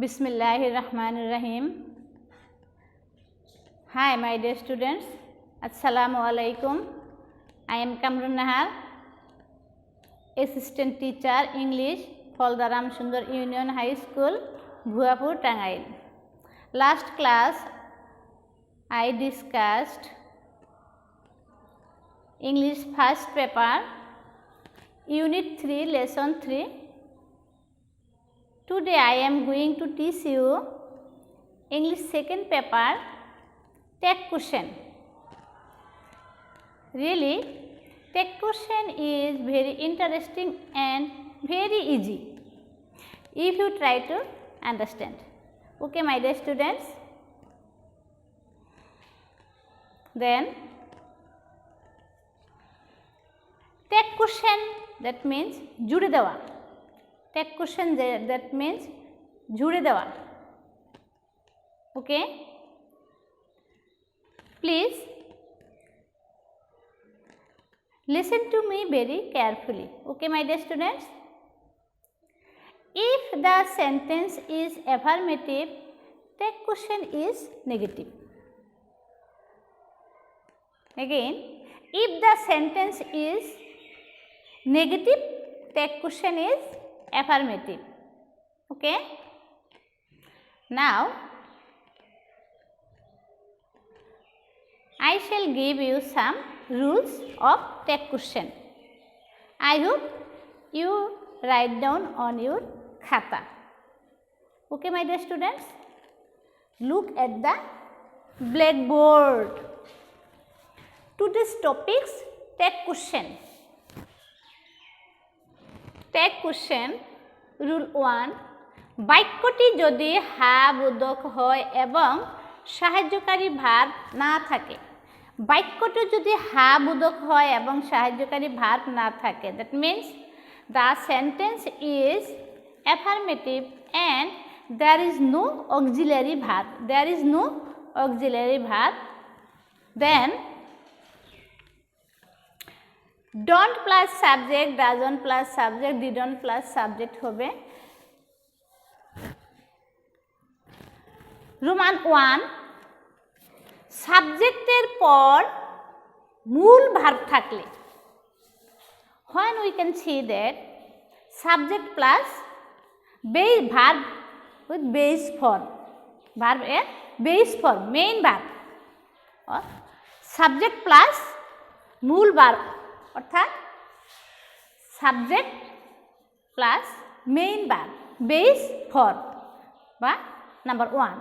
Bismillahirrahmanirrahim. Hi, my dear students. Assalamu alaikum. I am Kamrun Nahar, Assistant Teacher English for the Ramsundar Union High School, Bhuapur, Tangail. Last class, I discussed English first paper, Unit 3, Lesson 3. Today I am going to teach you English second paper, Take question. Really, Take question is very interesting and very easy if you try to understand. Okay, my dear students. Then, take question, that means जुड़े देवा. Take question, that means जुड़े देवा. Okay. Please listen to me very carefully. Okay, my dear students. If the sentence is affirmative, take question is negative. Again, if the sentence is negative, take question is affirmative. Okay. Now, I shall give you some rules of take question. I hope you write down on your khata. Okay, my dear students. Look at the blackboard. Today's topics, take question. Take question, rule 1. বাক্যটি যদি হা বোধক হয় এবং সাহায্যকারী verb না থাকে, বাক্যটি যদি হা বোধক হয় এবং সাহায্যকারী ভার্ব না থাকে, that means the sentence is affirmative and there is no auxiliary verb, then don't plus subject, doesn't plus subject, didn't plus subject হবে. Roman 1, সাবজেক্টের পর মূল ভার্ব থাকলে, when we can see that subject plus base verb with base form, verb এর base form, main verb, or subject plus মূল verb অর্থাৎ subject plus main verb base form বা number 1.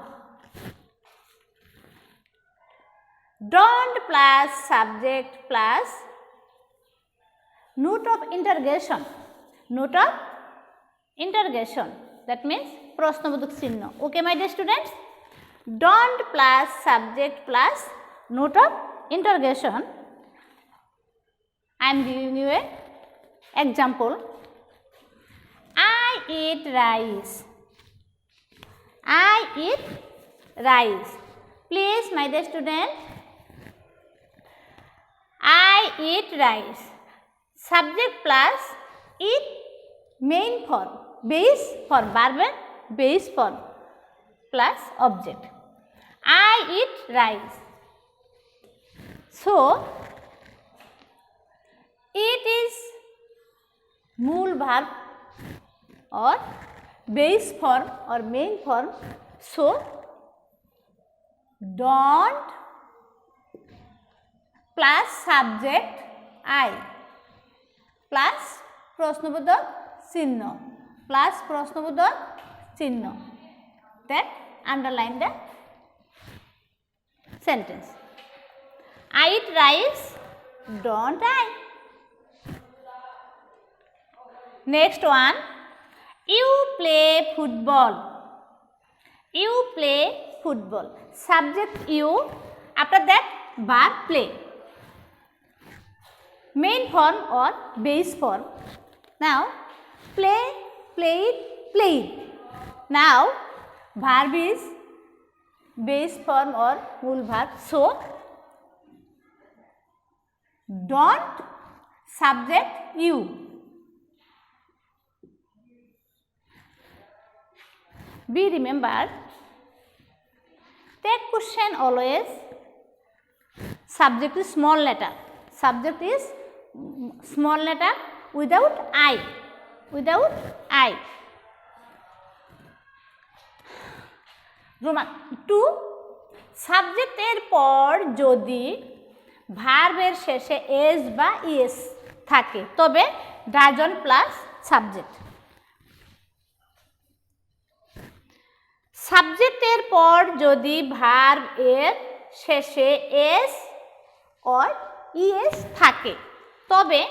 Don't plus subject plus note of interrogation. Note of interrogation, that means প্রশ্নবোধক চিহ্ন. Okay, my dear students. Don't plus subject plus note of interrogation. I am giving you an example. I eat rice. I eat rice. Please, my dear student, I eat rice. Subject plus eat main form, base form, verb base form plus object. I eat rice. So, it is mool verb or base form or main form. So, don't plus subject I plus প্রশ্নবোধক চিহ্ন plus প্রশ্নবোধক চিহ্ন. Then underline the sentence. I eat rice. Don't I? Next one, you play football. You play football. Subject you, after that verb play. Main form or base form. Now, play, played, played. Now, verb is base form or full verb. So, don't subject you. Be remembered. Take question always. Subject is small letter. Subject is small letter without I. Without I. Roman 2. সাবজেক্টের পর যদি ভার্বের শেষে S বা ES থাকে তবে doesn't plus subject. সাবজেক্টের পর যদি ভার্ব এর শেষে এস অর ইএস থাকে তবে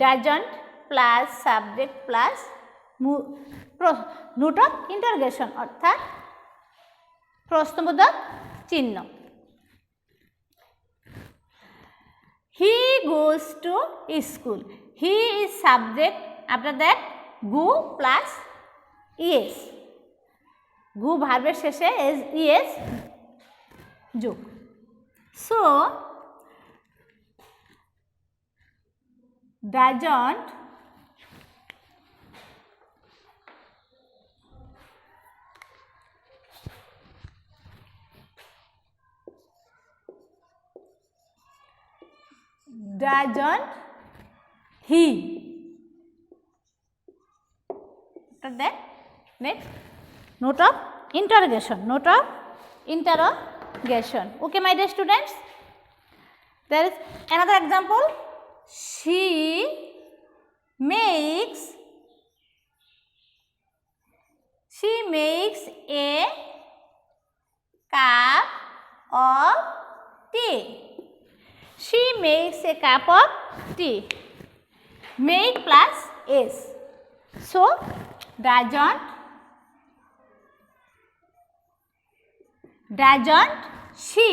doesn't plus subject plus note of interrogation অর্থাৎ প্রশ্নবোধক চিহ্ন। He goes to school. He is subject. After that, go plus es. Go ভার্বের শেষে es যোগ। So, doesn't he. After that, next note of interrogation. Note of interrogation. Okay, my dear students. There is another example. She makes a cup of tea. She makes a cup of tea. Make plus is. So, doesn't she.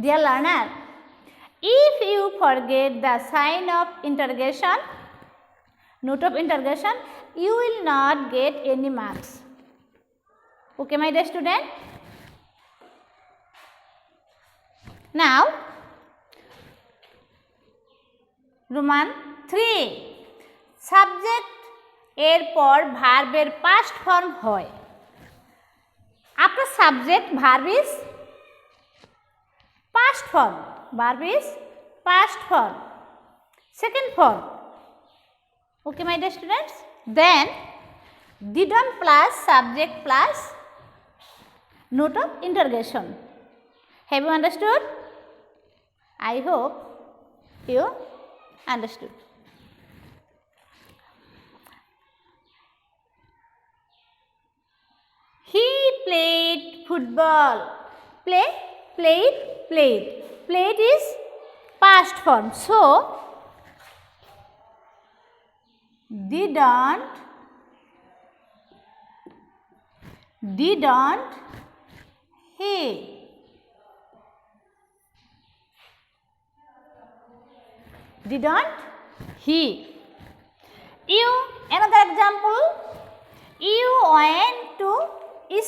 Dear learner, if you forget the sign of interrogation, note of interrogation, you will not get any marks. Okay, my dear student. Now, Roman 3. Subject এরপর ভার্বের past form হয়। After subject, verb is past form. Verb is past form. Second form. Okay, my dear students. Then, didn't plus subject plus note of interrogation. Have you understood? I hope you understood. He played football. Played. Played is past form. So, didn't he. Didn't he. You, another example. You went to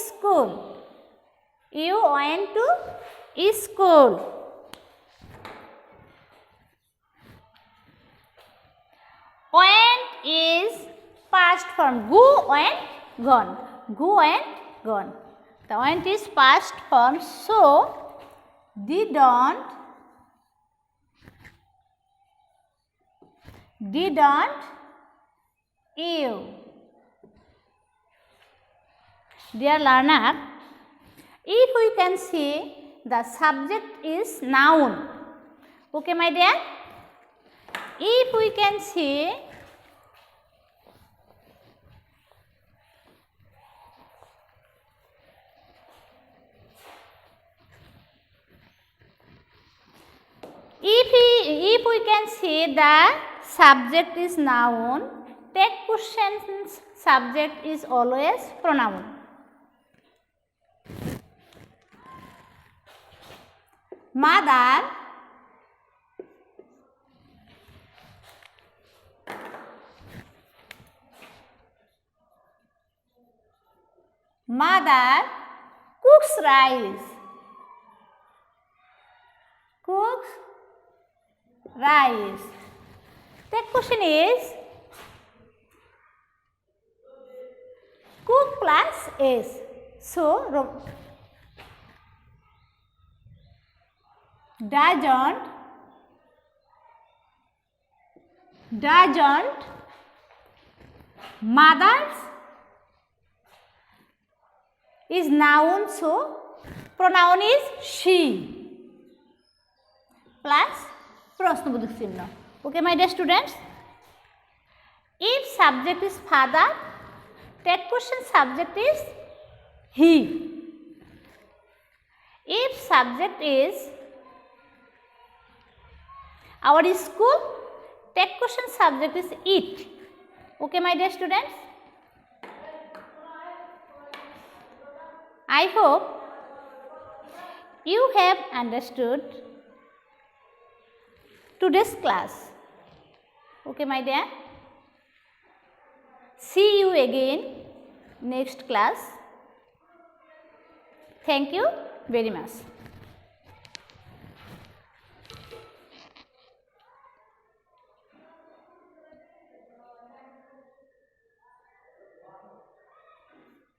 school. You went to school. Went is past form. Go and gone. Go and gone. The went is past form. So, didn't you. Dear learner, if we can see the subject is noun. Okay, my dear? If we can see if we can see the subject is noun, take questions subject is always pronoun. Mother cooks rice. The question is, plus S. So, doesn't mothers is noun, so pronoun is she plus প্রশ্নবোধক চিহ্ন. Okay, my dear students, if subject is father, take question subject is he. If subject is our school, take question subject is it. Okay, my dear students, I hope you have understood today's class. Okay, my dear, see you again next class. Thank you very much.